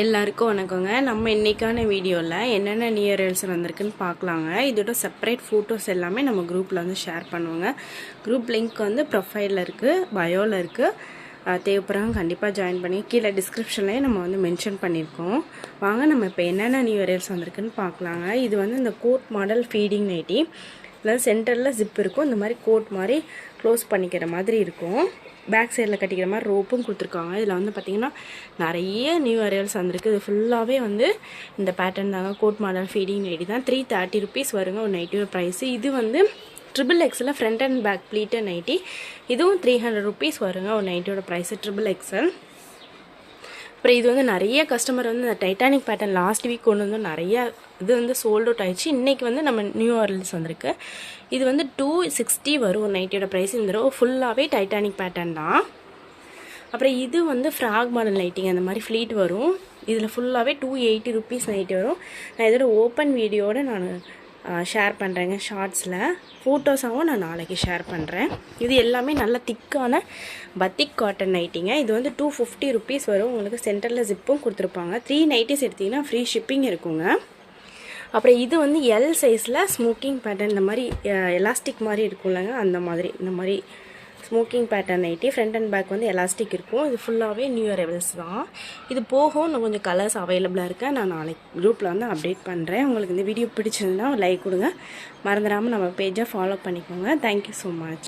எல்லாருக்கும் வணக்கங்க. நம்ம இன்றைக்கான வீடியோவில் என்னென்ன நியூ இயர் ரீல்ஸ் வந்திருக்குன்னு பார்க்கலாங்க. இதோட செப்பரேட் ஃபோட்டோஸ் எல்லாமே நம்ம குரூப்பில் வந்து ஷேர் பண்ணுவோங்க. குரூப் லிங்க் வந்து ப்ரொஃபைலில் இருக்குது, பயோவில் இருக்குது. தேவைப்படுறாங்க கண்டிப்பாக ஜாயின் பண்ணி கீழே டிஸ்கிரிப்ஷன்லேயே நம்ம வந்து மென்ஷன் பண்ணியிருக்கோம். வாங்க நம்ம இப்போ என்னென்ன நியூ இயர் ரீல்ஸ் வந்திருக்குன்னு பார்க்கலாங்க. இது வந்து இந்த கோட் மாடல் ஃபீடிங் நைட்டி. இதில் சென்டரில் ஜிப் இருக்கும், இந்த மாதிரி கோட் மாதிரி க்ளோஸ் பண்ணிக்கிற மாதிரி இருக்கும். பேக் சைடில் கட்டிக்கிற மாதிரி ரோப்பும் கொடுத்துருக்காங்க. இதில் வந்து பார்த்திங்கன்னா நிறைய நியூ அரைவல்ஸ் வந்திருக்கு. இது ஃபுல்லாகவே வந்து இந்த பேட்டர்ன் தாங்க. கோட் மாடல் ஃபீடிங் நைட்டி தான். 330 rupees வருங்க ஒரு நைட்டியோட ப்ரைஸு. இது வந்து XXL front and back pleated nighty. இதுவும் 300 rupees வருங்க ஒரு நைட்டியோட ப்ரைஸு, XXL. அப்புறம் இது வந்து நிறைய கஸ்டமர் வந்து இந்த டைட்டானிக் பேட்டர்ன் லாஸ்ட் வீக் கொண்டு வந்து நிறைய இது வந்து சோல்ட் அவுட் ஆயிடுச்சு. இன்றைக்கி வந்து நம்ம நியூ ஆர்லிஸ் வந்திருக்கு. இது வந்து 260 வரும் ஒரு நைட்டியோட ப்ரைஸ். இந்த தடவை ஃபுல்லாகவே டைட்டானிக் பேட்டர்ன் தான். அப்புறம் இது வந்து ஃப்ராக் மாடல் நைட்டிங்க, அந்த மாதிரி ஃப்ளீட் வரும். இதில் ஃபுல்லாகவே 280 rupees நைட்டி வரும். நான் இதோட ஓப்பன் வீடியோட நான் ஷேர் பண்ணுறேங்க ஷார்ட்ஸில். ஃபோட்டோஸாகவும் நான் நாளைக்கு ஷேர் பண்ணுறேன். இது எல்லாமே நல்ல திக்கான பத்திக் காட்டன் நைட்டிங்க. இது வந்து 250 rupees வரும். உங்களுக்கு சென்டரில் ஜிப்பும் கொடுத்துருப்பாங்க. 3 நைட்டிஸ் எடுத்திங்கன்னா ஃப்ரீ ஷிப்பிங் இருக்குங்க. அப்புறம் இது வந்து எல் சைஸில் ஸ்மோக்கிங் பேட்டர்ன், இந்த மாதிரி எலாஸ்டிக் மாதிரி இருக்கும்லங்க, அந்த மாதிரி இந்த மாதிரி smocking pattern nighty. Front and back வந்து எலாஸ்டிக் இருக்கும். இது ஃபுல்லாகவே நியூ அரைவல்ஸ் தான். இது போகும் இன்னும் கொஞ்சம் கலர்ஸ் அவைலபிளாக இருக்குது. நான் நாளைக்கு குரூப்பில் வந்து அப்டேட் பண்ணுறேன். உங்களுக்கு இந்த வீடியோ பிடிச்சிருந்தா லைக் கொடுங்க. மறந்துடாமல் நம்ம பேஜை ஃபாலோ பண்ணிக்கோங்க. Thank you so much.